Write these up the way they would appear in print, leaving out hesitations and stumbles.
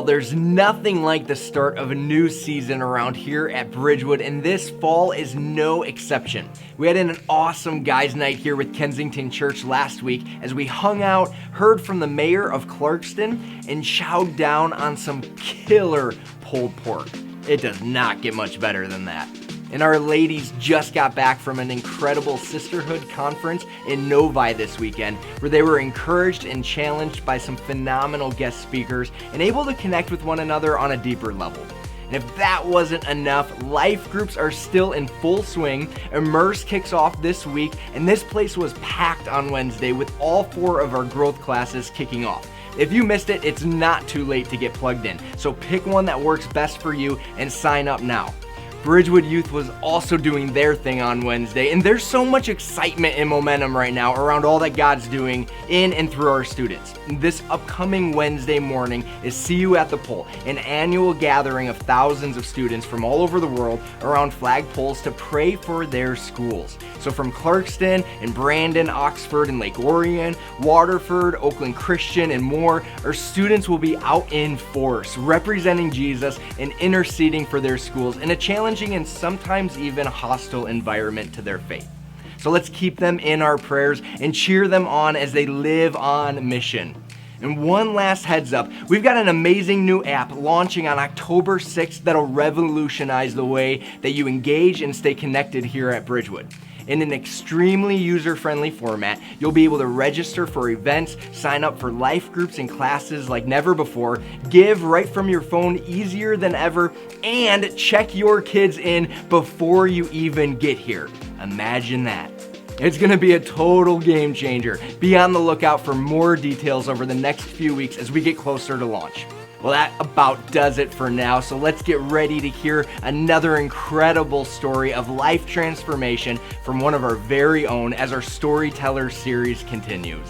Well, there's nothing like the start of a new season around here at Bridgewood, and this fall is no exception. We had an awesome guys' night here with Kensington Church last week as we hung out, heard from the mayor of Clarkston, and chowed down on some killer pulled pork. It does not get much better than that. And our ladies just got back from an incredible sisterhood conference in Novi this weekend, where they were encouraged and challenged by some phenomenal guest speakers and able to connect with one another on a deeper level. And if that wasn't enough, life groups are still in full swing. Immerse kicks off this week, and this place was packed on Wednesday with all 4 of our growth classes kicking off. If you missed it, it's not too late to get plugged in, so pick one that works best for you and sign up now. Bridgewood Youth was also doing their thing on Wednesday, and there's so much excitement and momentum right now around all that God's doing in and through our students. This upcoming Wednesday morning is See You at the Pole, an annual gathering of thousands of students from all over the world around flagpoles to pray for their schools. So from Clarkston and Brandon, Oxford and Lake Orion, Waterford, Oakland Christian, and more, our students will be out in force, representing Jesus and interceding for their schools in a challenging and sometimes even hostile environment to their faith. So let's keep them in our prayers and cheer them on as they live on mission. And one last heads up, we've got an amazing new app launching on October 6th that'll revolutionize the way that you engage and stay connected here at Bridgewood. In an extremely user-friendly format, you'll be able to register for events, sign up for life groups and classes like never before, give right from your phone easier than ever, and check your kids in before you even get here. Imagine that. It's going to be a total game changer. Be on the lookout for more details over the next few weeks as we get closer to launch. Well, that about does it for now, so let's get ready to hear another incredible story of life transformation from one of our very own as our Storyteller series continues.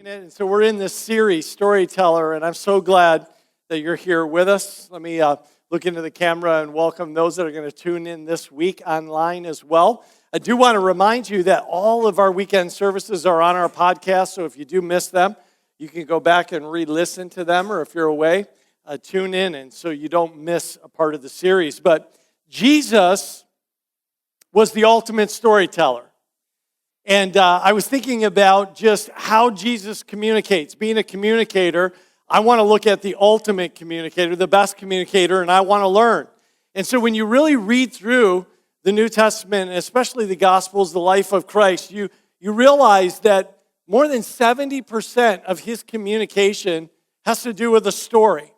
And so we're in this series, Storyteller, and I'm so glad that you're here with us. Let me look into the camera and welcome those that are going to tune in this week online as well. I do want to remind you that all of our weekend services are on our podcast, so if you do miss them, you can go back and re-listen to them, or if you're away, tune in, and so you don't miss a part of the series. But Jesus was the ultimate storyteller. And I was thinking about just how Jesus communicates. Being a communicator, I want to look at the ultimate communicator, the best communicator, and I want to learn. And so when you really read through the New Testament, especially the Gospels, the life of Christ, you realize that more than 70% of his communication has to do with a story.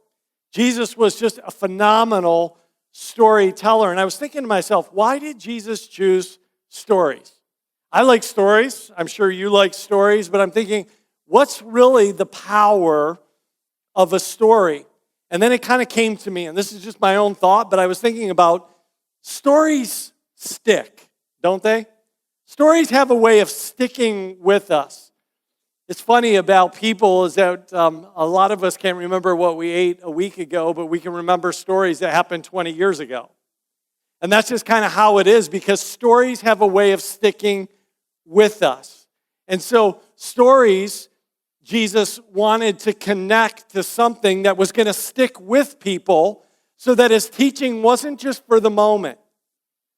Jesus was just a phenomenal storyteller. And I was thinking to myself, why did Jesus choose stories? I like stories. I'm sure you like stories, but I'm thinking, what's really the power of a story? And then it kind of came to me, and this is just my own thought, but I was thinking about stories stick, don't they? Stories have a way of sticking with us. It's funny about people is that a lot of us can't remember what we ate a week ago, but we can remember stories that happened 20 years ago. And that's just kind of how it is, because stories have a way of sticking with us. And so stories, Jesus wanted to connect to something that was going to stick with people so that his teaching wasn't just for the moment.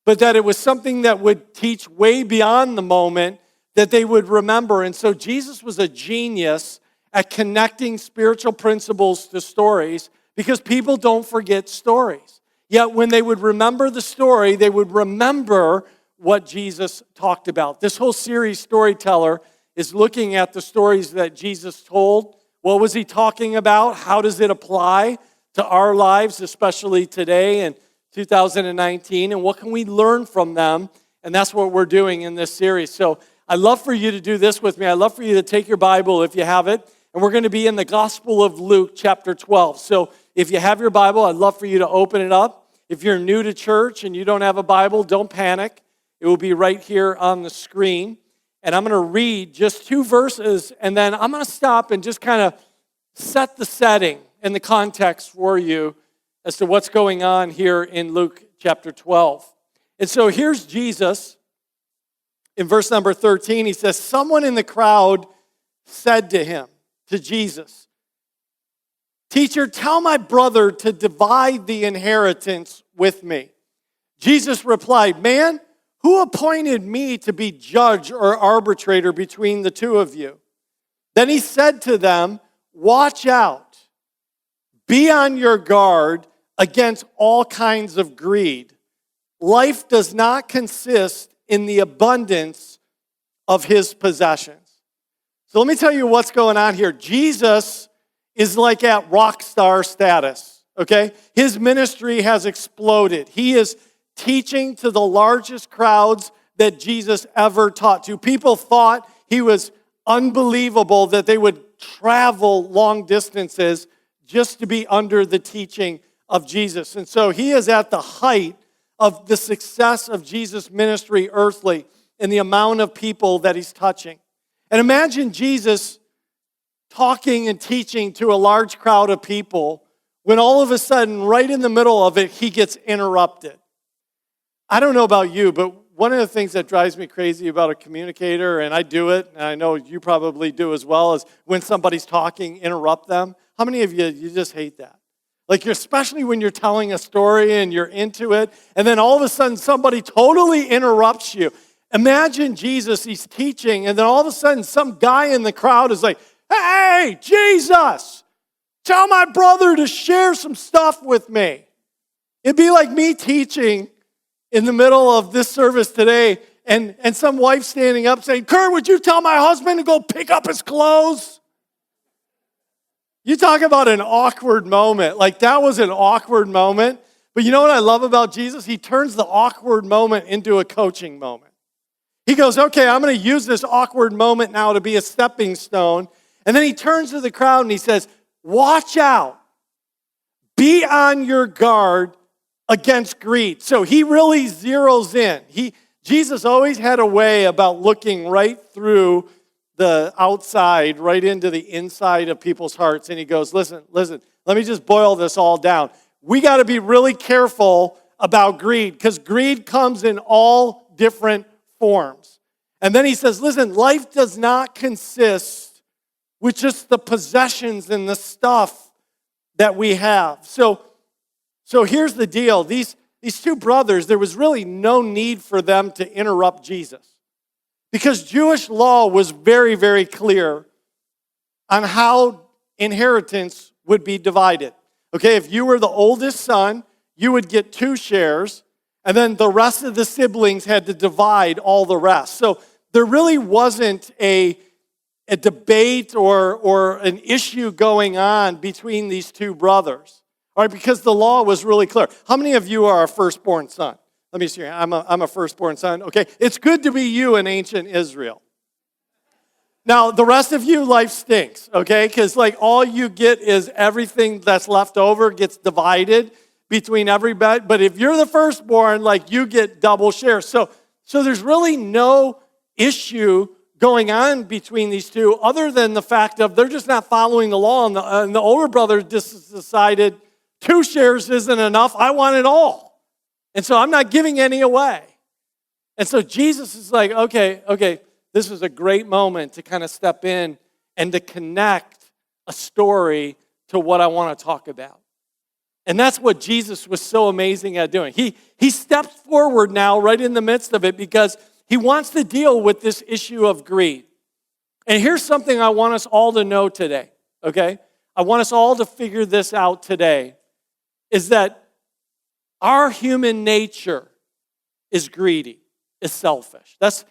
but that it was something that would teach way beyond the moment that they would remember. And so Jesus was a genius at connecting spiritual principles to stories because people don't forget stories. Yet when they would remember the story, they would remember what Jesus talked about. This whole series, Storyteller, is looking at the stories that Jesus told. What was he talking about? How does it apply to our lives, especially today in 2019? And what can we learn from them? And that's what we're doing in this series. So I'd love for you to do this with me. I'd love for you to take your Bible if you have it. And we're going to be in the Gospel of Luke, chapter 12. So if you have your Bible, I'd love for you to open it up. If you're new to church and you don't have a Bible, don't panic. It will be right here on the screen. And I'm going to read just 2 verses, and then I'm going to stop and just kind of set the setting and the context for you as to what's going on here in Luke chapter 12. And so here's Jesus. In verse number 13, he says, someone in the crowd said to him, to Jesus, "Teacher, tell my brother to divide the inheritance with me." Jesus replied, "Man, who appointed me to be judge or arbitrator between the two of you?" Then he said to them, "Watch out. Be on your guard against all kinds of greed. Life does not consist in the abundance of his possessions." So let me tell you what's going on here. Jesus is like at rock star status, okay? His ministry has exploded. He is teaching to the largest crowds that Jesus ever taught to. People thought he was unbelievable that they would travel long distances just to be under the teaching of Jesus. And so he is at the height of the success of Jesus' ministry earthly and the amount of people that he's touching. And imagine Jesus talking and teaching to a large crowd of people when all of a sudden, right in the middle of it, he gets interrupted. I don't know about you, but one of the things that drives me crazy about a communicator, and I do it, and I know you probably do as well, is when somebody's talking, interrupt them. How many of you just hate that? Like, especially when you're telling a story and you're into it, and then all of a sudden somebody totally interrupts you. Imagine Jesus, he's teaching, and then all of a sudden some guy in the crowd is like, "Hey, Jesus, tell my brother to share some stuff with me." It'd be like me teaching in the middle of this service today, and some wife standing up saying, "Kurt, would you tell my husband to go pick up his clothes?" You talk about an awkward moment. Like, that was an awkward moment. But you know what I love about Jesus? He turns the awkward moment into a coaching moment. He goes, "Okay, I'm going to use this awkward moment now to be a stepping stone." And then he turns to the crowd and he says, "Watch out. Be on your guard against greed." So he really zeroes in. Jesus always had a way about looking right through the outside, right into the inside of people's hearts. And he goes, listen, let me just boil this all down. We got to be really careful about greed because greed comes in all different forms. And then he says, listen, life does not consist with just the possessions and the stuff that we have. So here's the deal. These 2 brothers, there was really no need for them to interrupt Jesus because Jewish law was very, very clear on how inheritance would be divided. Okay, if you were the oldest son, you would get 2 shares, and then the rest of the siblings had to divide all the rest. So there really wasn't a debate or an issue going on between these 2 brothers. All right, because the law was really clear. How many of you are a firstborn son? Let me see. I'm a firstborn son. Okay, it's good to be you in ancient Israel. Now, the rest of you, life stinks, okay? Because like all you get is everything that's left over gets divided between everybody. But if you're the firstborn, like you get double shares. So there's really no issue going on between these 2 other than the fact of they're just not following the law. And the older brother just decided 2 shares isn't enough. I want it all. And so I'm not giving any away. And so Jesus is like, okay, this is a great moment to kind of step in and to connect a story to what I want to talk about. And that's what Jesus was so amazing at doing. He steps forward now right in the midst of it because he wants to deal with this issue of greed. And here's something I want us all to know today, okay? I want us all to figure this out today, is that our human nature is greedy, is selfish. That's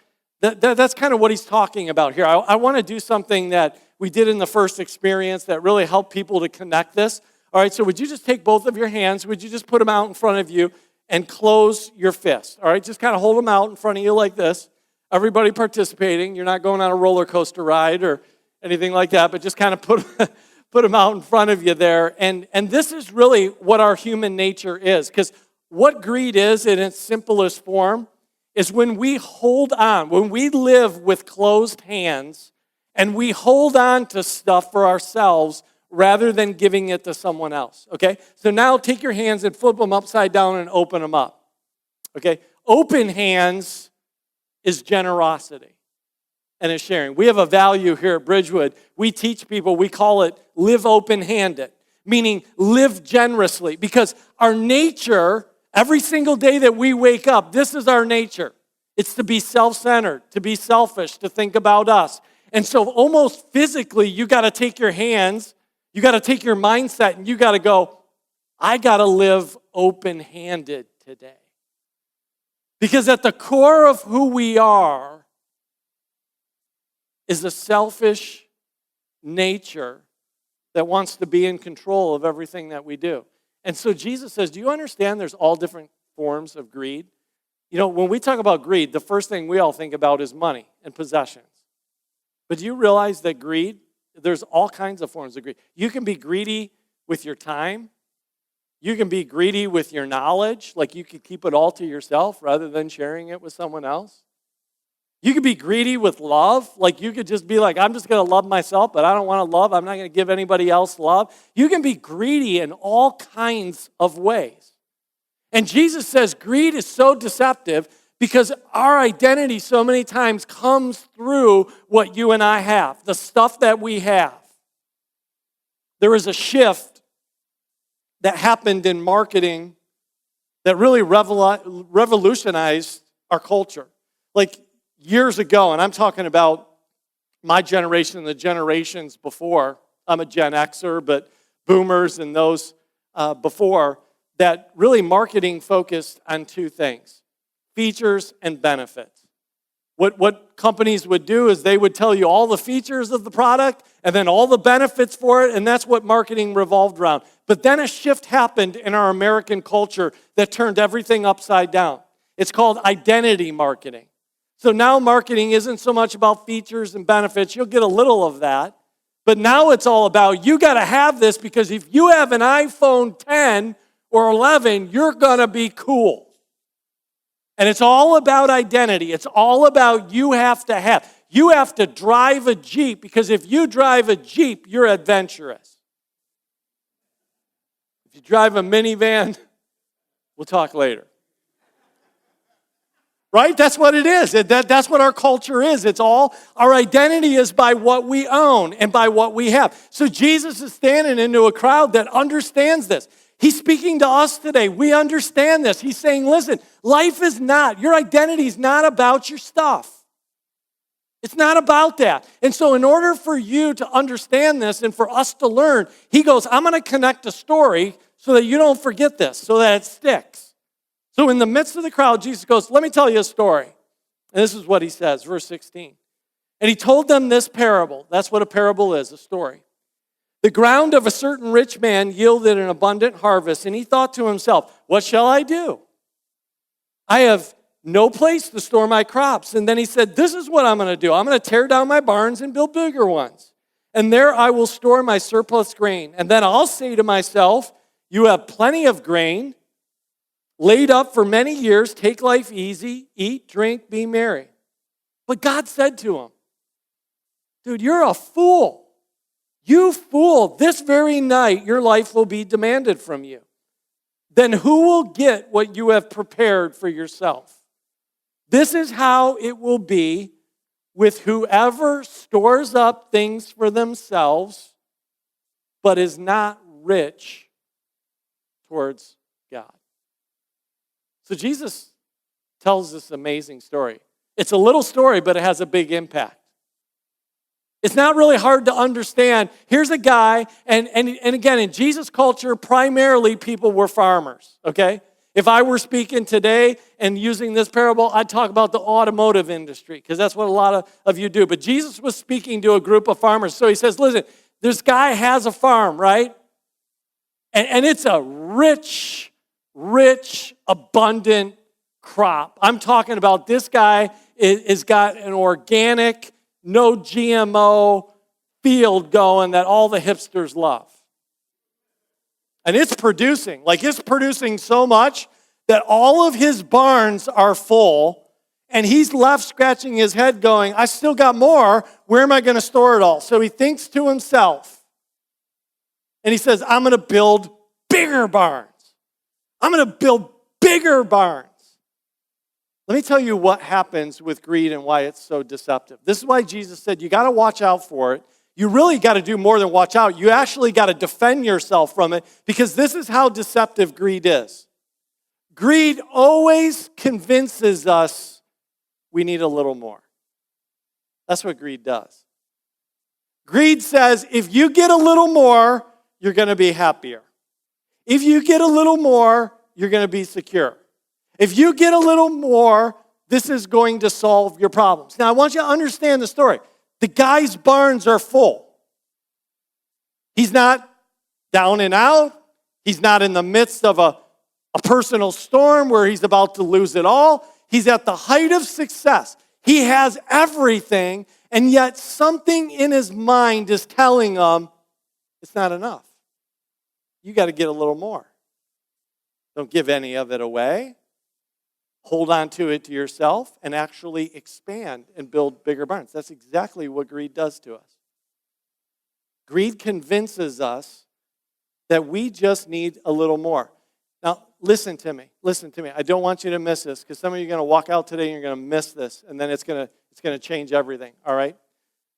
kind of what he's talking about here. I want to do something that we did in the first experience that really helped people to connect this. All right, so would you just take both of your hands? Would you just put them out in front of you and close your fist? All right, just kind of hold them out in front of you like this. Everybody participating. You're not going on a roller coaster ride or anything like that, but just kind of put them out in front of you there. And this is really what our human nature is, because what greed is in its simplest form is when we hold on, when we live with closed hands and we hold on to stuff for ourselves rather than giving it to someone else, okay? So now take your hands and flip them upside down and open them up, okay? Open hands is generosity and is sharing. We have a value here at Bridgewood. We teach people, we call it live open-handed, meaning live generously, because our nature, every single day that we wake up, this is our nature. It's to be self-centered, to be selfish, to think about us. And so almost physically, you got to take your hands, you got to take your mindset, and you got to go, I got to live open-handed today. Because at the core of who we are is a selfish nature that wants to be in control of everything that we do. And so Jesus says, do you understand there's all different forms of greed? You know, when we talk about greed, the first thing we all think about is money and possessions. But do you realize that greed, there's all kinds of forms of greed. You can be greedy with your time. You can be greedy with your knowledge, like you could keep it all to yourself rather than sharing it with someone else. You could be greedy with love, like you could just be like, I'm just going to love myself, but I don't want to love. I'm not going to give anybody else love. You can be greedy in all kinds of ways. And Jesus says greed is so deceptive because our identity so many times comes through what you and I have, the stuff that we have. There is a shift that happened in marketing that really revolutionized our culture. Like years ago, and I'm talking about my generation and the generations before. I'm a Gen Xer, but boomers and those before, that really marketing focused on two things: features and benefits. What companies would do is they would tell you all the features of the product and then all the benefits for it, and that's what marketing revolved around. But then a shift happened in our American culture that turned everything upside down. It's called identity marketing. So now marketing isn't so much about features and benefits. You'll get a little of that. But now it's all about, you got to have this because if you have an iPhone 10 or 11, you're going to be cool. And it's all about identity. It's all about you have to have. You have to drive a Jeep because if you drive a Jeep, you're adventurous. If you drive a minivan, we'll talk later. Right? That's what it is. That's what our culture is. It's all, our identity is by what we own and by what we have. So Jesus is standing into a crowd that understands this. He's speaking to us today. We understand this. He's saying, listen, life is not, your identity is not about your stuff. It's not about that. And so in order for you to understand this and for us to learn, he goes, I'm going to connect a story so that you don't forget this, so that it sticks. So in the midst of the crowd, Jesus goes, let me tell you a story. And this is what he says, verse 16. And he told them this parable. That's what a parable is, a story. The ground of a certain rich man yielded an abundant harvest, and he thought to himself, what shall I do? I have no place to store my crops. And then he said, this is what I'm going to do. I'm going to tear down my barns and build bigger ones. And there I will store my surplus grain. And then I'll say to myself, you have plenty of grain laid up for many years. Take life easy, eat, drink, be merry. But God said to him, dude, you're a fool. You fool, this very night your life will be demanded from you. Then who will get what you have prepared for yourself? This is how it will be with whoever stores up things for themselves, but is not rich towards God. So Jesus tells this amazing story. It's a little story, but it has a big impact. It's not really hard to understand. Here's a guy, and again, in Jesus' culture, primarily people were farmers, okay? If I were speaking today and using this parable, I'd talk about the automotive industry, because that's what a lot of you do. But Jesus was speaking to a group of farmers. So he says, listen, this guy has a farm, right? And it's a rich, abundant crop. I'm talking about this guy is got an organic, no GMO field going that all the hipsters love. And it's producing so much that all of his barns are full, and he's left scratching his head going, I still got more. Where am I going to store it all? So he thinks to himself, and he says, I'm going to build bigger barns. I'm going to build bigger barns. Let me tell you what happens with greed and why it's so deceptive. This is why Jesus said you got to watch out for it. You really got to do more than watch out. You actually got to defend yourself from it, because this is how deceptive greed is. Greed always convinces us we need a little more. That's what greed does. Greed says if you get a little more, you're going to be happier. If you get a little more, you're going to be secure. If you get a little more, this is going to solve your problems. Now, I want you to understand the story. The guy's barns are full. He's not down and out. He's not in the midst of a personal storm where he's about to lose it all. He's at the height of success. He has everything, and yet something in his mind is telling him it's not enough. You got to get a little more. Don't give any of it away. Hold on to it to yourself and actually expand and build bigger barns. That's exactly what greed does to us. Greed convinces us that we just need a little more. Now, listen to me. I don't want you to miss this, because some of you are going to walk out today and you're going to miss this, and then it's going to change everything, all right?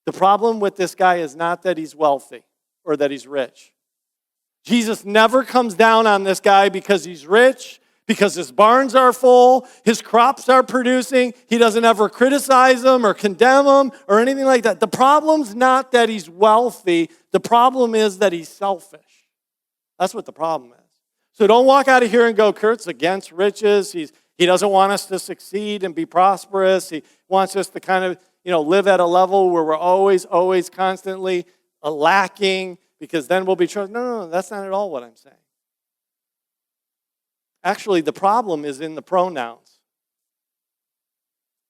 The problem with this guy is not that he's wealthy or that he's rich. Jesus never comes down on this guy because he's rich, because his barns are full, his crops are producing. He doesn't ever criticize them or condemn them or anything like that. The problem's not that he's wealthy. The problem is that he's selfish. That's what the problem is. So don't walk out of here and go, Kurt's against riches. He doesn't want us to succeed and be prosperous. He wants us to kind of, live at a level where we're always constantly lacking, because then we'll be trusted. No, that's not at all what I'm saying. Actually, the problem is in the pronouns.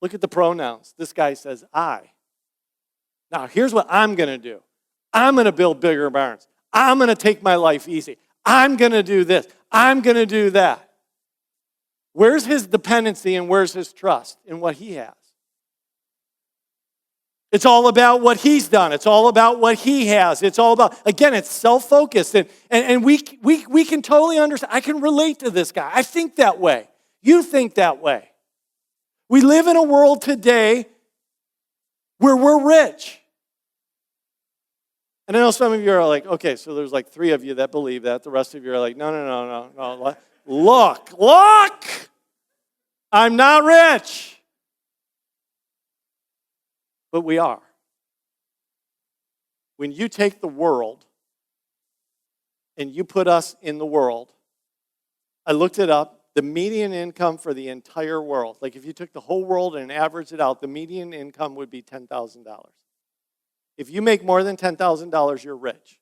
Look at the pronouns. This guy says, I. Now, here's what I'm going to do. I'm going to build bigger barns. I'm going to take my life easy. I'm going to do this. I'm going to do that. Where's his dependency and where's his trust in what he has? It's all about what he's done. It's all about what he has. It's all about, again, it's self-focused. And we can totally understand. I can relate to this guy. I think that way. You think that way. We live in a world today where we're rich. And I know some of you are like, okay, so there's like 3 of you that believe that. The rest of you are like, no. Look. I'm not rich. But we are. When you take the world and you put us in the world, I looked it up, the median income for the entire world, like if you took the whole world and averaged it out, the median income would be $10,000. If you make more than $10,000, you're rich.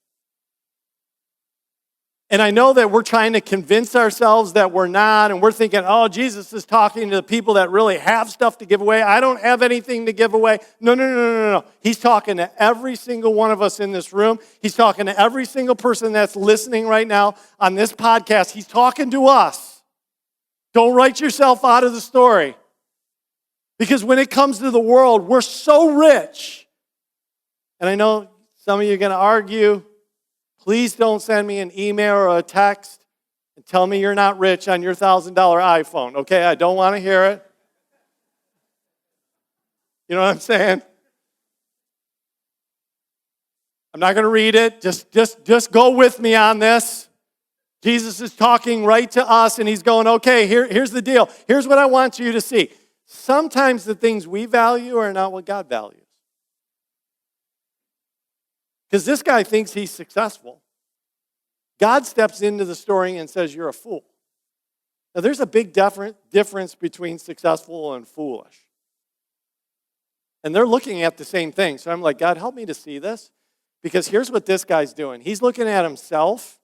And I know that we're trying to convince ourselves that we're not, and we're thinking, oh, Jesus is talking to the people that really have stuff to give away. I don't have anything to give away. No. He's talking to every single one of us in this room. He's talking to every single person that's listening right now on this podcast. He's talking to us. Don't write yourself out of the story. Because when it comes to the world, we're so rich. And I know some of you are going to argue. Please don't send me an email or a text and tell me you're not rich on your $1,000 iPhone, okay? I don't want to hear it. You know what I'm saying? I'm not going to read it. Just go with me on this. Jesus is talking right to us, and he's going, okay, here's the deal. Here's what I want you to see. Sometimes the things we value are not what God values. Because this guy thinks he's successful. God steps into the story and says, you're a fool. Now, there's a big difference between successful and foolish. And they're looking at the same thing. So I'm like, God, help me to see this. Because here's what this guy's doing. He's looking at himself,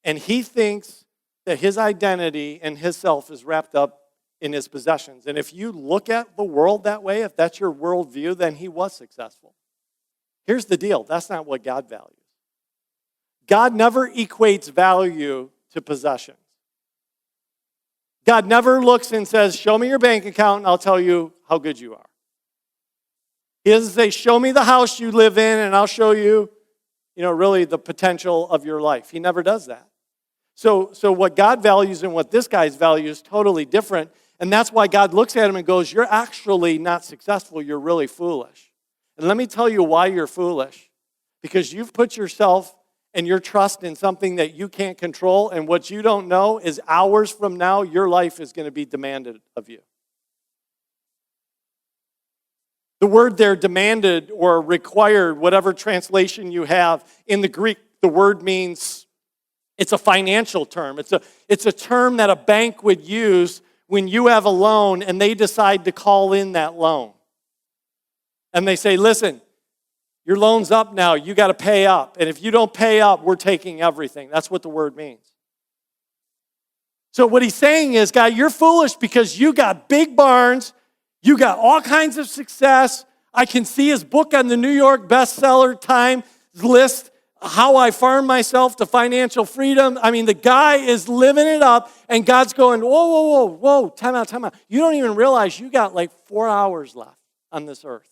and he thinks that his identity and his self is wrapped up in his possessions. And if you look at the world that way, if that's your worldview, then he was successful. Here's the deal. That's not what God values. God never equates value to possessions. God never looks and says, show me your bank account and I'll tell you how good you are. He doesn't say, show me the house you live in and I'll show you, really the potential of your life. He never does that. So what God values and what this guy's value is totally different. And that's why God looks at him and goes, you're actually not successful. You're really foolish. And let me tell you why you're foolish. Because you've put yourself and your trust in something that you can't control. And what you don't know is hours from now, your life is going to be demanded of you. The word there, demanded or required, whatever translation you have, in the Greek, the word means, it's a financial term. It's a term that a bank would use when you have a loan and they decide to call in that loan. And they say, listen, your loan's up now. You got to pay up. And if you don't pay up, we're taking everything. That's what the word means. So what he's saying is, God, you're foolish because you got big barns. You got all kinds of success. I can see his book on the New York bestseller Times list, How I Farm Myself to Financial Freedom. I mean, the guy is living it up, and God's going, whoa, time out. You don't even realize you got like 4 hours left on this earth.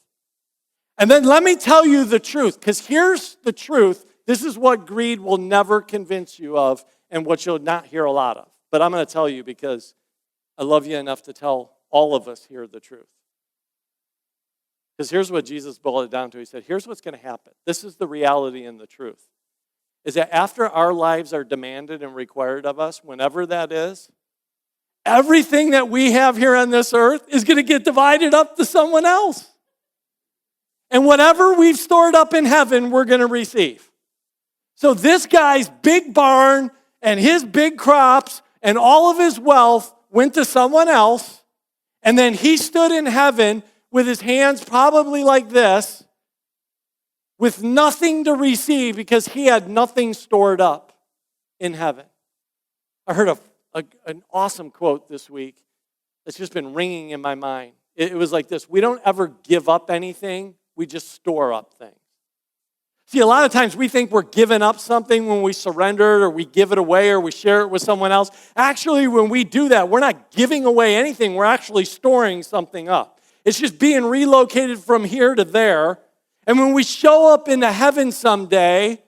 And then let me tell you the truth, because here's the truth. This is what greed will never convince you of and what you'll not hear a lot of. But I'm going to tell you because I love you enough to tell all of us here the truth. Because here's what Jesus boiled it down to. He said, here's what's going to happen. This is the reality and the truth. Is that after our lives are demanded and required of us, whenever that is, everything that we have here on this earth is going to get divided up to someone else. And whatever we've stored up in heaven, we're going to receive. So this guy's big barn and his big crops and all of his wealth went to someone else. And then he stood in heaven with his hands probably like this, with nothing to receive because he had nothing stored up in heaven. I heard an awesome quote this week that's just been ringing in my mind. It was like this: we don't ever give up anything, we just store up things. See, a lot of times we think we're giving up something when we surrender it or we give it away or we share it with someone else. Actually, when we do that, we're not giving away anything. We're actually storing something up. It's just being relocated from here to there. And when we show up into heaven someday,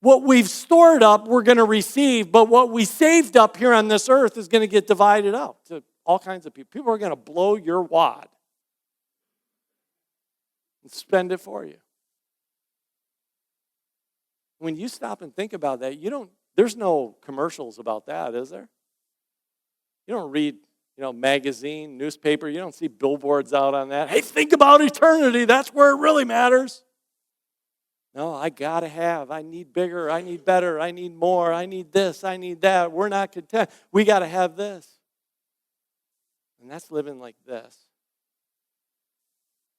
what we've stored up, we're going to receive. But what we saved up here on this earth is going to get divided out to all kinds of people. People are going to blow your wad and spend it for you. When you stop and think about that, there's no commercials about that, is there? You don't read, magazine, newspaper, you don't see billboards out on that. Hey, think about eternity, that's where it really matters. No, I need bigger, I need better, I need more, I need this, I need that. We're not content. We got to have this. And that's living like this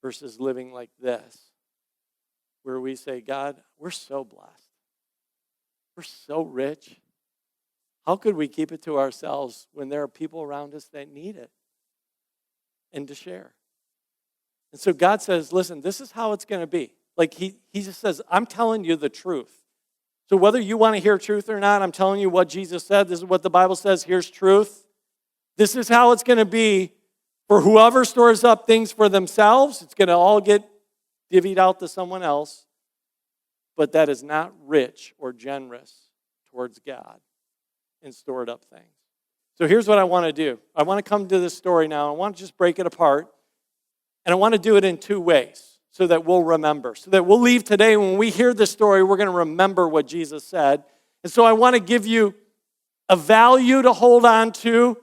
versus living like this, where we say, God, we're so blessed. We're so rich. How could we keep it to ourselves when there are people around us that need it and to share? And so God says, listen, this is how it's going to be. Like he just says, I'm telling you the truth. So whether you want to hear truth or not, I'm telling you what Jesus said. This is what the Bible says. Here's truth. This is how it's going to be for whoever stores up things for themselves. It's going to all get divvied out to someone else. But that is not rich or generous towards God and stored up things. So here's what I want to do. I want to come to this story now. I want to just break it apart. And I want to do it in two ways so that we'll remember. So that we'll leave today, when we hear this story, we're going to remember what Jesus said. And so I want to give you a value to hold on to,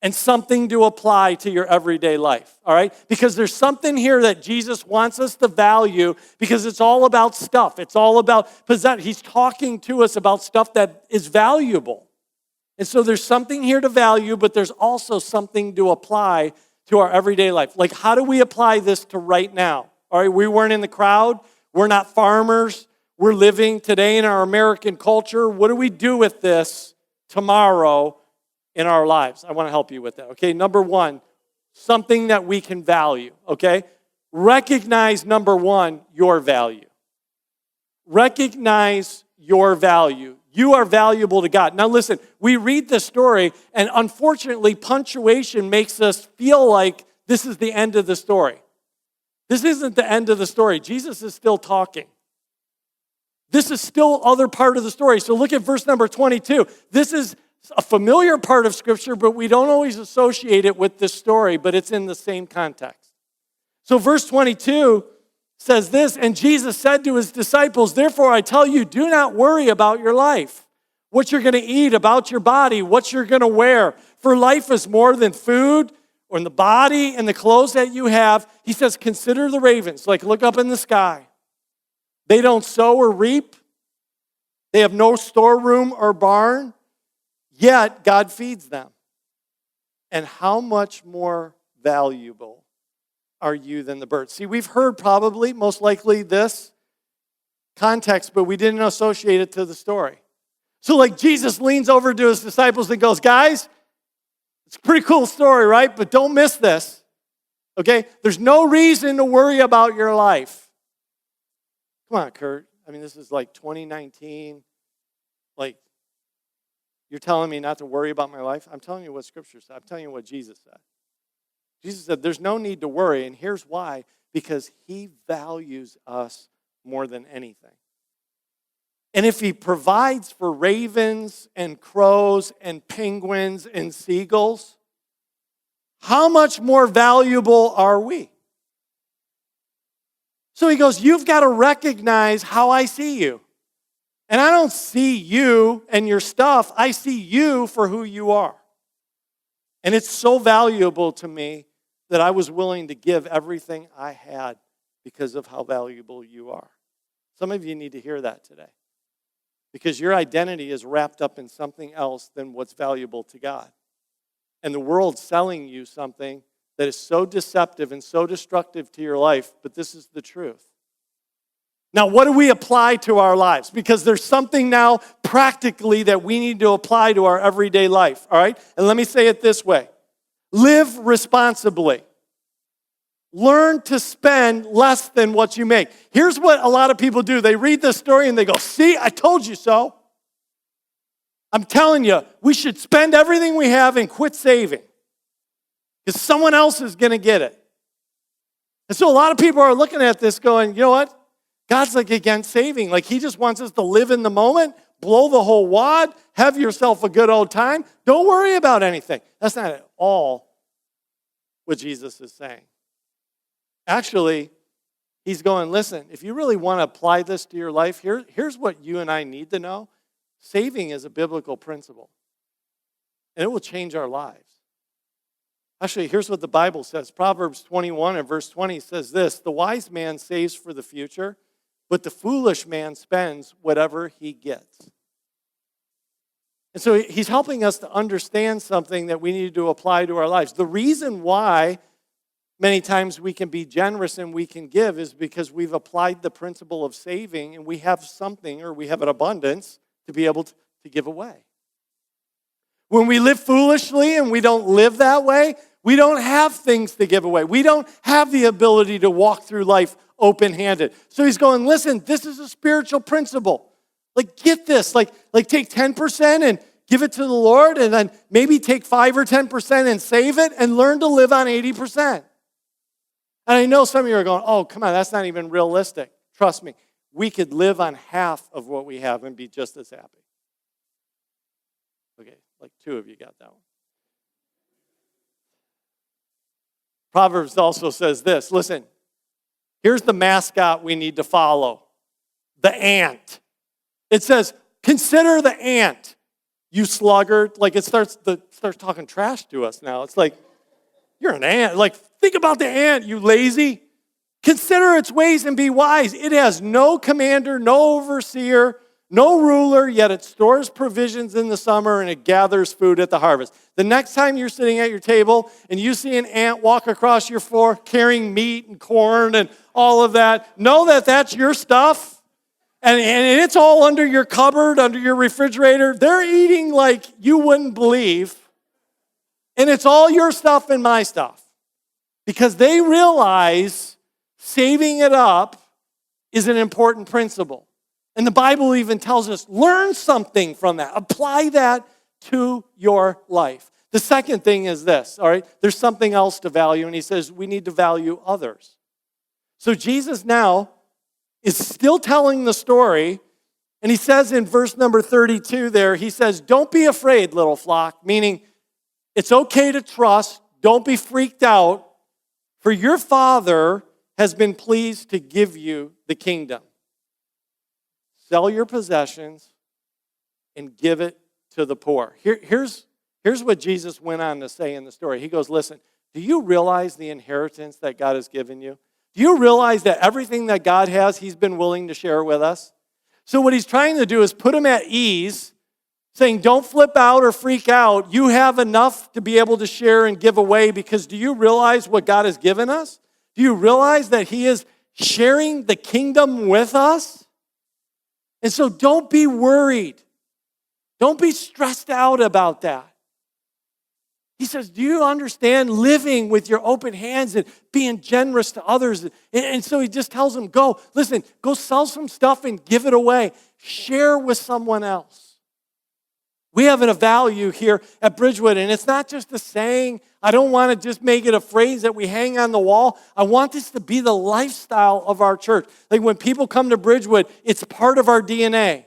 and something to apply to your everyday life, all right? Because there's something here that Jesus wants us to value because it's all about stuff. It's all about possession. He's talking to us about stuff that is valuable. And so there's something here to value, but there's also something to apply to our everyday life. Like, how do we apply this to right now? All right, we weren't in the crowd. We're not farmers. We're living today in our American culture. What do we do with this tomorrow in our lives? I want to help you with that, okay? Number one, something that we can value, okay? Recognize, number one, your value. Recognize your value. You are valuable to God. Now listen, we read this story, and unfortunately, punctuation makes us feel like this is the end of the story. This isn't the end of the story. Jesus is still talking. This is still other part of the story. So look at verse number 22. This is a familiar part of Scripture, but we don't always associate it with this story, but it's in the same context. So verse 22 says this, and Jesus said to his disciples, therefore I tell you, do not worry about your life, what you're going to eat, about your body, what you're going to wear. For life is more than food, or in the body and the clothes that you have. He says, consider the ravens, like look up in the sky. They don't sow or reap. They have no storeroom or barn, yet God feeds them. And how much more valuable are you than the birds? See, we've heard probably, most likely this context, but we didn't associate it to the story. So like Jesus leans over to his disciples and goes, guys, it's a pretty cool story, right? But don't miss this, okay? There's no reason to worry about your life. Come on, Kurt. I mean, this is like 2019. Like, you're telling me not to worry about my life? I'm telling you what Scripture said. I'm telling you what Jesus said. Jesus said, there's no need to worry, and here's why. Because he values us more than anything. And if he provides for ravens and crows and penguins and seagulls, how much more valuable are we? So he goes, you've got to recognize how I see you. And I don't see you and your stuff. I see you for who you are. And it's so valuable to me that I was willing to give everything I had because of how valuable you are. Some of you need to hear that today. Because your identity is wrapped up in something else than what's valuable to God. And the world's selling you something that is so deceptive and so destructive to your life, but this is the truth. Now, what do we apply to our lives? Because there's something now practically that we need to apply to our everyday life, all right? And let me say it this way. Live responsibly. Learn to spend less than what you make. Here's what a lot of people do. They read this story and they go, see, I told you so. I'm telling you, we should spend everything we have and quit saving. Because someone else is going to get it. And so a lot of people are looking at this going, you know what? God's like against saving. Like he just wants us to live in the moment, blow the whole wad, have yourself a good old time. Don't worry about anything. That's not at all what Jesus is saying. Actually, he's going, listen, if you really want to apply this to your life, here's what you and I need to know. Saving is a biblical principle. And it will change our lives. Actually, here's what the Bible says. Proverbs 21 and verse 20 says this, the wise man saves for the future, but the foolish man spends whatever he gets. And so he's helping us to understand something that we need to apply to our lives. The reason why many times we can be generous and we can give is because we've applied the principle of saving and we have something or we have an abundance to be able to give away. When we live foolishly and we don't live that way, we don't have things to give away. We don't have the ability to walk through life open-handed. So he's going, listen, this is a spiritual principle. Like, get this. Like take 10% and give it to the Lord, and then maybe take 5 or 10% and save it and learn to live on 80%. And I know some of you are going, oh, come on, that's not even realistic. Trust me, we could live on half of what we have and be just as happy. Okay, like 2 of you got that one. Proverbs also says this, listen, here's the mascot we need to follow, the ant. It says, consider the ant. you sluggard. Like it starts talking trash to us now. It's like, you're an ant. Like, think about the ant, you lazy. Consider its ways and be wise. It has no commander, no overseer, no ruler, yet it stores provisions in the summer and it gathers food at the harvest. The next time you're sitting at your table and you see an ant walk across your floor carrying meat and corn and all of that, know that that's your stuff. And it's all under your cupboard, under your refrigerator. They're eating like you wouldn't believe. And it's all your stuff and my stuff. Because they realize saving it up is an important principle. And the Bible even tells us, learn something from that. Apply that to your life. The second thing is this, all right? There's something else to value, and he says we need to value others. So Jesus now is still telling the story, and he says in verse number 32 there, he says, don't be afraid, little flock, meaning it's okay to trust, don't be freaked out, for your Father has been pleased to give you the kingdom. Sell your possessions and give it to the poor. Here's what Jesus went on to say in the story. He goes, listen, do you realize the inheritance that God has given you? Do you realize that everything that God has, he's been willing to share with us? So what he's trying to do is put him at ease, saying don't flip out or freak out. You have enough to be able to share and give away because do you realize what God has given us? Do you realize that he is sharing the kingdom with us? And so don't be worried. Don't be stressed out about that. He says, do you understand living with your open hands and being generous to others? And so he just tells them, go sell some stuff and give it away. Share with someone else. We have a value here at Bridgewood, and it's not just a saying. I don't want to just make it a phrase that we hang on the wall. I want this to be the lifestyle of our church. Like when people come to Bridgewood, it's part of our DNA.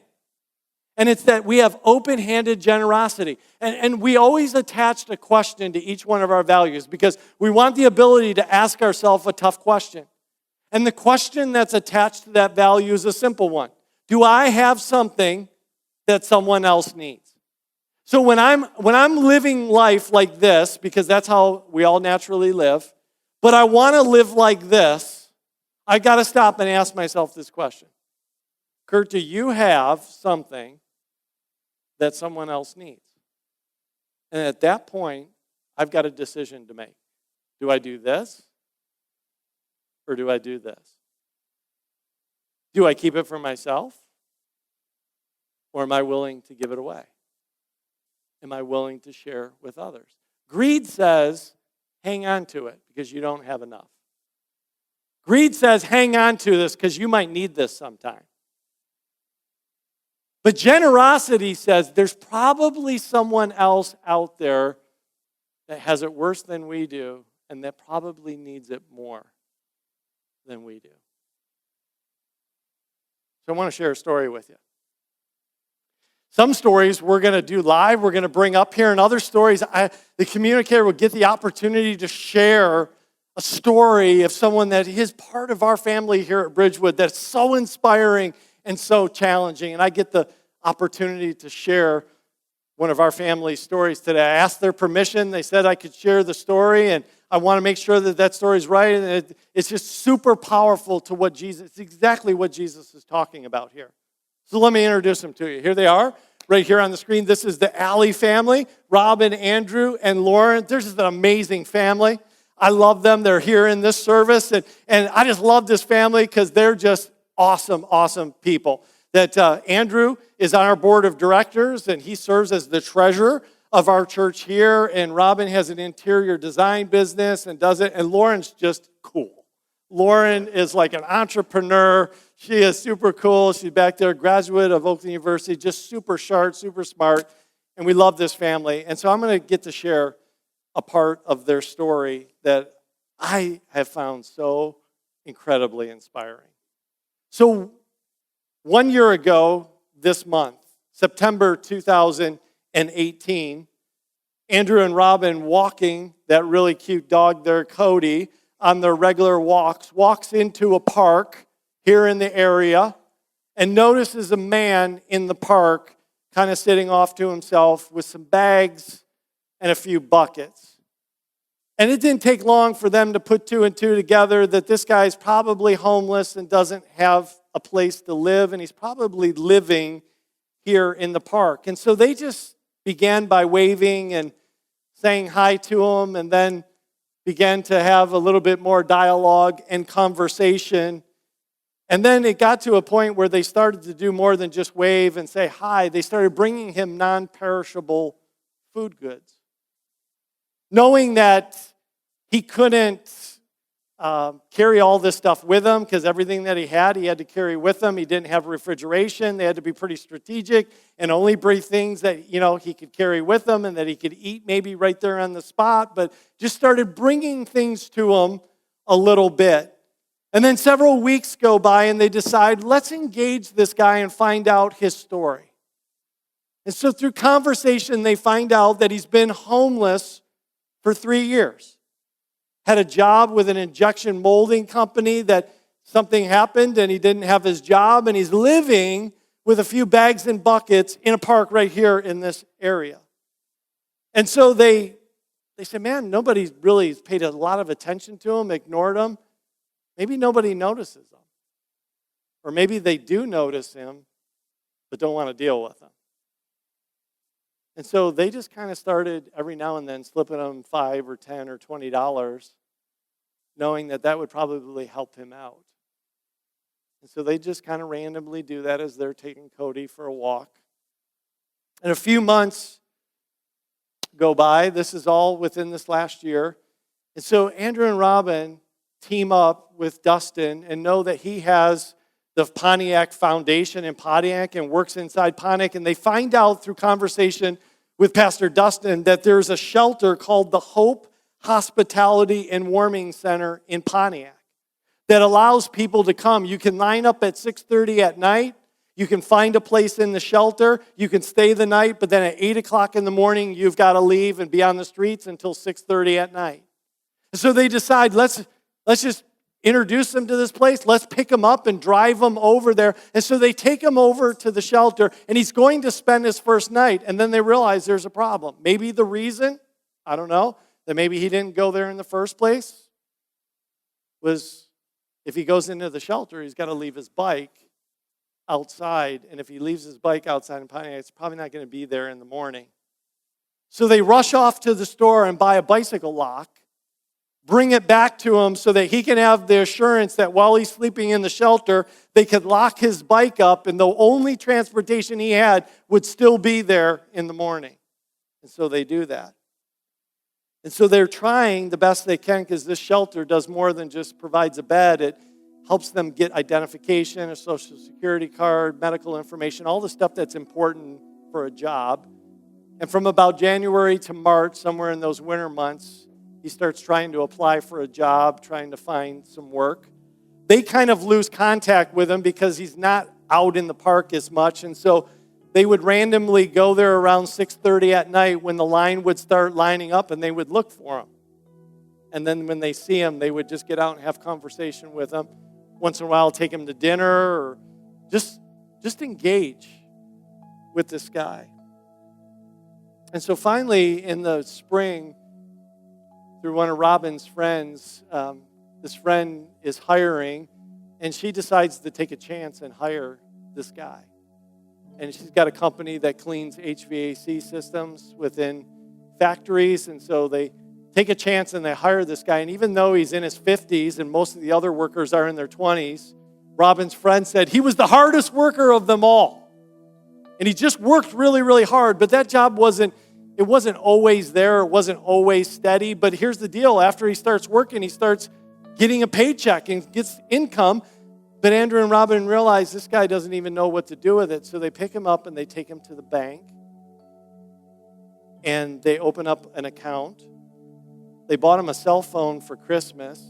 And it's that we have open-handed generosity. And we always attached a question to each one of our values because we want the ability to ask ourselves a tough question. And the question that's attached to that value is a simple one. Do I have something that someone else needs? So when I'm living life like this, because that's how we all naturally live, but I want to live like this, I got to stop and ask myself this question. Kurt, do you have something that someone else needs? And at that point, I've got a decision to make. Do I do this? Or do I do this? Do I keep it for myself? Or am I willing to give it away? Am I willing to share with others? Greed says, hang on to it because you don't have enough. Greed says, hang on to this because you might need this sometime. But generosity says there's probably someone else out there that has it worse than we do and that probably needs it more than we do. So I want to share a story with you. Some stories we're going to do live, we're going to bring up here, and other stories, the communicator will get the opportunity to share a story of someone that is part of our family here at Bridgewood that's so inspiring and so challenging. And I get the opportunity to share one of our family stories today. I asked their permission. They said I could share the story, and I want to make sure that that story is right. And it's just super powerful to what Jesus, it's exactly what Jesus is talking about here. So let me introduce them to you. Here they are, right here on the screen. This is the Alley family, Robin, Andrew, and Lauren. There's just an amazing family. I love them. They're here in this service. And I just love this family because they're just awesome, awesome people. That Andrew is on our board of directors, and he serves as the treasurer of our church here. And Robin has an interior design business and does it. And Lauren's just cool. Lauren is like an entrepreneur. She is super cool. She's back there, graduate of Oakland University, just super sharp, super smart. And we love this family. And so I'm going to get to share a part of their story that I have found so incredibly inspiring. So 1 year ago this month, September 2018, Andrew and Robin walking that really cute dog there, Cody, on their regular walks into a park here in the area and notices a man in the park kind of sitting off to himself with some bags and a few buckets. And it didn't take long for them to put two and two together that this guy's probably homeless and doesn't have a place to live, and he's probably living here in the park. And so they just began by waving and saying hi to him, and then began to have a little bit more dialogue and conversation. And then it got to a point where they started to do more than just wave and say hi. They started bringing him non-perishable food goods. Knowing that he couldn't carry all this stuff with him, because everything that he had to carry with him. He didn't have refrigeration. They had to be pretty strategic and only bring things that, he could carry with him and that he could eat maybe right there on the spot, but just started bringing things to him a little bit. And then several weeks go by and they decide, let's engage this guy and find out his story. And so through conversation, they find out that he's been homeless for 3 years. Had a job with an injection molding company that something happened and he didn't have his job, and he's living with a few bags and buckets in a park right here in this area. And so they said, man, nobody really paid a lot of attention to him, ignored him. Maybe nobody notices him. Or maybe they do notice him, but don't want to deal with him. And so they just kind of started every now and then slipping him $5 or $10 or $20, knowing that would probably help him out. And so they just kind of randomly do that as they're taking Cody for a walk. And a few months go by. This is all within this last year. And so Andrew and Robin team up with Dustin and know that he has the Pontiac Foundation in Pontiac and works inside Pontiac. And they find out through conversation with Pastor Dustin that there's a shelter called the Hope Hospitality and Warming Center in Pontiac that allows people to come. You can line up at 6:30 at night. You can find a place in the shelter. You can stay the night, but then at 8 o'clock in the morning, you've got to leave and be on the streets until 6:30 at night. And so they decide, let's just introduce them to this place. Let's pick him up and drive him over there. And so they take him over to the shelter, and he's going to spend his first night. And then they realize there's a problem. Maybe the reason, I don't know, that maybe he didn't go there in the first place was if he goes into the shelter, he's got to leave his bike outside. And if he leaves his bike outside in Pontiac, it's probably not going to be there in the morning. So they rush off to the store and buy a bicycle lock, bring it back to him so that he can have the assurance that while he's sleeping in the shelter, they could lock his bike up, and the only transportation he had would still be there in the morning. And so they do that. And so they're trying the best they can, because this shelter does more than just provides a bed. It helps them get identification, a social security card, medical information, all the stuff that's important for a job. And from about January to March, somewhere in those winter months, he starts trying to apply for a job, trying to find some work. They kind of lose contact with him because he's not out in the park as much. And so they would randomly go there around 6:30 at night when the line would start lining up, and they would look for him. And then when they see him, they would just get out and have conversation with him. Once in a while, take him to dinner or just engage with this guy. And so finally, in the spring, through one of Robin's friends, this friend is hiring, and she decides to take a chance and hire this guy. And she's got a company that cleans HVAC systems within factories, and so they take a chance and they hire this guy. And even though he's in his 50s and most of the other workers are in their 20s, Robin's friend said he was the hardest worker of them all. And he just worked really, really hard, but that job wasn't always there. It wasn't always steady. But here's the deal. After he starts working, he starts getting a paycheck and gets income. But Andrew and Robin realize this guy doesn't even know what to do with it. So they pick him up and they take him to the bank. And they open up an account. They bought him a cell phone for Christmas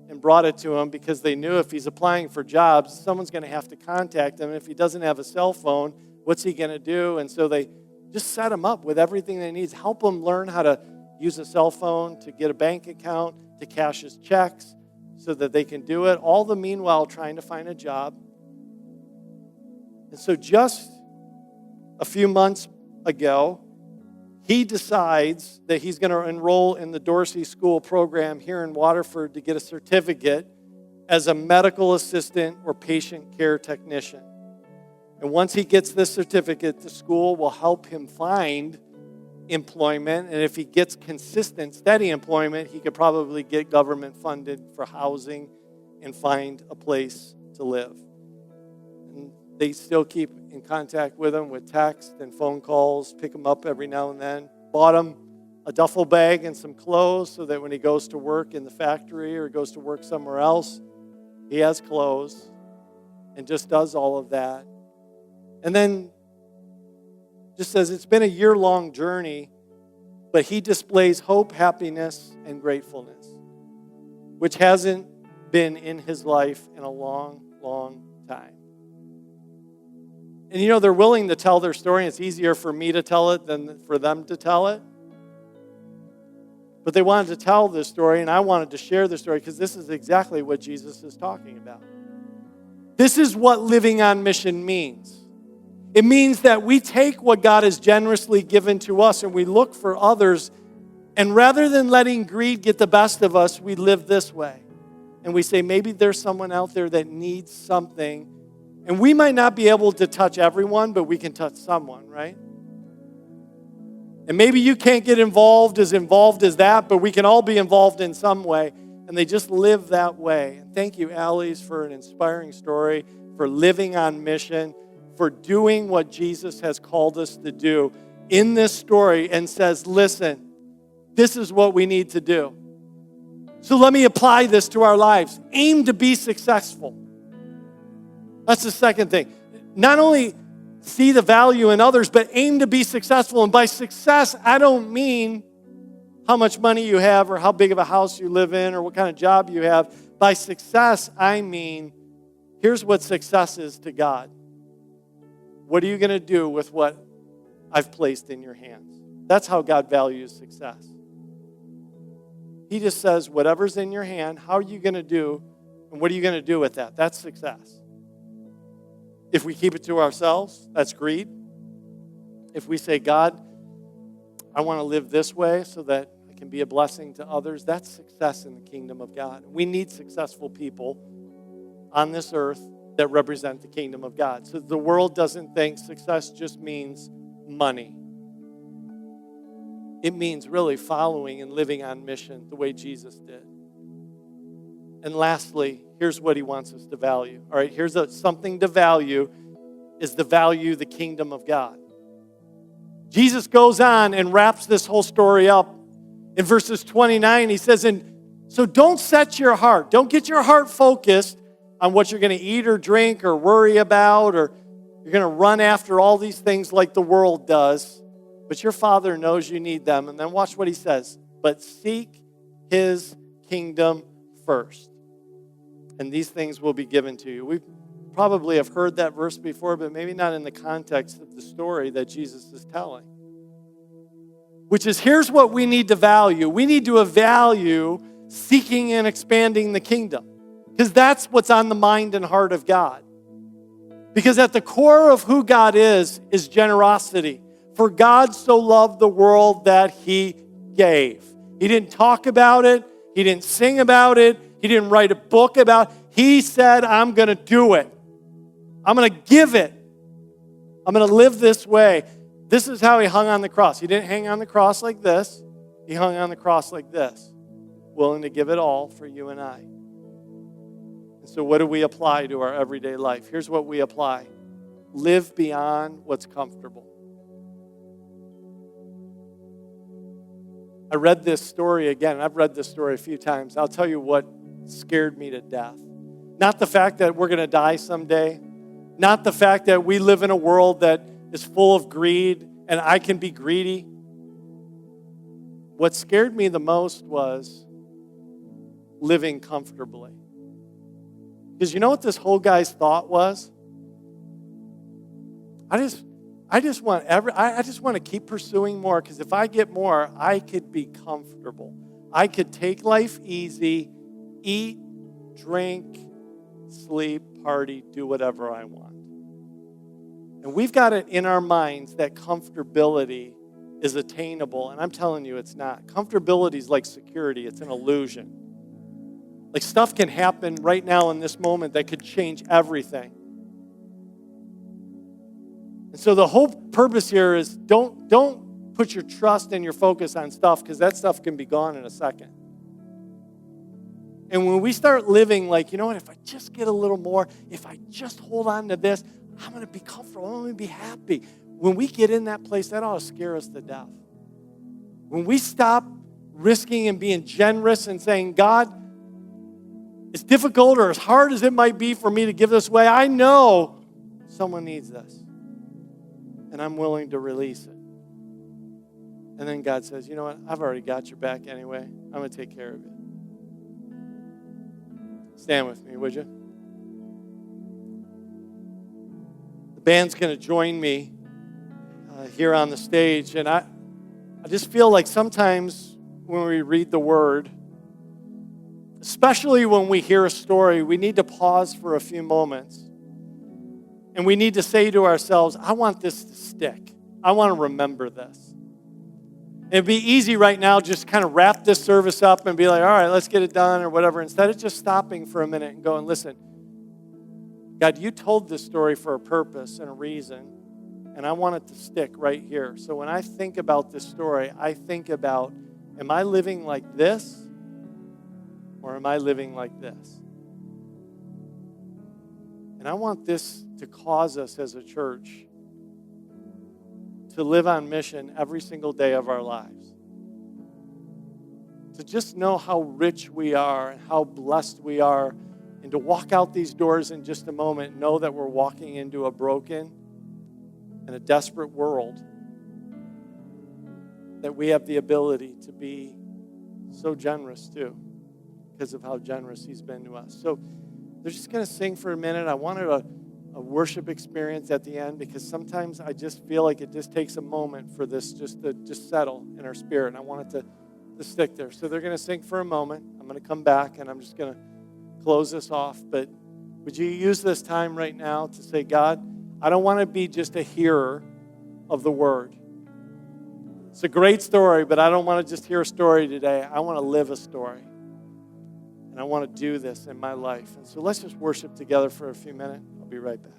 and brought it to him because they knew if he's applying for jobs, someone's going to have to contact him. If he doesn't have a cell phone, what's he going to do? And so they just set him up with everything they need, help him learn how to use a cell phone, to get a bank account, to cash his checks so that they can do it, all the meanwhile trying to find a job. And so just a few months ago, he decides that he's going to enroll in the Dorsey School program here in Waterford to get a certificate as a medical assistant or patient care technician. And once he gets this certificate, the school will help him find employment. And if he gets consistent, steady employment, he could probably get government funded for housing and find a place to live. And they still keep in contact with him with text and phone calls, pick him up every now and then. Bought him a duffel bag and some clothes so that when he goes to work in the factory or goes to work somewhere else, he has clothes and just does all of that. And then just says it's been a year-long journey, but he displays hope, happiness, and gratefulness, which hasn't been in his life in a long, long time. And they're willing to tell their story. It's easier for me to tell it than for them to tell it. But they wanted to tell this story, and I wanted to share this story because this is exactly what Jesus is talking about. This is what living on mission means. It means that we take what God has generously given to us and we look for others, and rather than letting greed get the best of us, we live this way. And we say, maybe there's someone out there that needs something. And we might not be able to touch everyone, but we can touch someone, right? And maybe you can't get involved as that, but we can all be involved in some way. And they just live that way. And thank you, Allie's, for an inspiring story, for living on mission, for doing what Jesus has called us to do in this story and says, listen, this is what we need to do. So let me apply this to our lives. Aim to be successful. That's the second thing. Not only see the value in others, but aim to be successful. And by success, I don't mean how much money you have or how big of a house you live in or what kind of job you have. By success, I mean, here's what success is to God. What are you going to do with what I've placed in your hands? That's how God values success. He just says, whatever's in your hand, how are you going to do, and what are you going to do with that? That's success. If we keep it to ourselves, that's greed. If we say, God, I want to live this way so that I can be a blessing to others, that's success in the kingdom of God. We need successful people on this earth that represent the kingdom of God. So the world doesn't think success just means money. It means really following and living on mission the way Jesus did. And lastly, here's what he wants us to value. All right, here's something to value is the value the kingdom of God. Jesus goes on and wraps this whole story up. In verses 29, he says, and so don't set your heart. Don't get your heart focused on what you're going to eat or drink or worry about, or you're going to run after all these things like the world does. But your Father knows you need them. And then watch what he says. But seek his kingdom first, and these things will be given to you. We probably have heard that verse before, but maybe not in the context of the story that Jesus is telling. Which is, here's what we need to value. We need to value seeking and expanding the kingdom, because that's what's on the mind and heart of God. Because at the core of who God is generosity. For God so loved the world that he gave. He didn't talk about it. He didn't sing about it. He didn't write a book about it. He said, I'm going to do it. I'm going to give it. I'm going to live this way. This is how he hung on the cross. He didn't hang on the cross like this. He hung on the cross like this, willing to give it all for you and I. And so what do we apply to our everyday life? Here's what we apply. Live beyond what's comfortable. I read this story again. I've read this story a few times. I'll tell you what scared me to death. Not the fact that we're going to die someday. Not the fact that we live in a world that is full of greed and I can be greedy. What scared me the most was living comfortably. Because you know what this whole guy's thought was? I just want to keep pursuing more, because if I get more, I could be comfortable. I could take life easy, eat, drink, sleep, party, do whatever I want. And we've got it in our minds that comfortability is attainable. And I'm telling you, it's not. Comfortability is like security. It's an illusion. Like stuff can happen right now in this moment that could change everything. And so the whole purpose here is don't put your trust and your focus on stuff, because that stuff can be gone in a second. And when we start living like, you know what, if I just get a little more, if I just hold on to this, I'm going to be comfortable, I'm going to be happy. When we get in that place, that ought to scare us to death. When we stop risking and being generous and saying, God, as difficult or as hard as it might be for me to give this away, I know someone needs this. And I'm willing to release it. And then God says, you know what, I've already got your back anyway. I'm going to take care of it. Stand with me, would you? The band's going to join me here on the stage. And I just feel like sometimes when we read the Word, especially when we hear a story, we need to pause for a few moments. And we need to say to ourselves, I want this to stick. I want to remember this. It'd be easy right now just kind of wrap this service up and be like, all right, let's get it done or whatever. Instead of just stopping for a minute and going, listen, God, you told this story for a purpose and a reason, and I want it to stick right here. So when I think about this story, I think about, am I living like this or am I living like this? And I want this to cause us as a church to live on mission every single day of our lives. To just know how rich we are and how blessed we are, and to walk out these doors in just a moment, know that we're walking into a broken and a desperate world, that we have the ability to be so generous too, because of how generous He's been to us. So they're just going to sing for a minute. I wanted a worship experience at the end, because sometimes I just feel like it just takes a moment for this just to settle in our spirit, and I want it to stick there. So they're going to sing for a moment. I'm going to come back, and I'm just going to close this off. But would you use this time right now to say, God, I don't want to be just a hearer of the Word. It's a great story, but I don't want to just hear a story today. I want to live a story. And I want to do this in my life. And so let's just worship together for a few minutes. I'll be right back.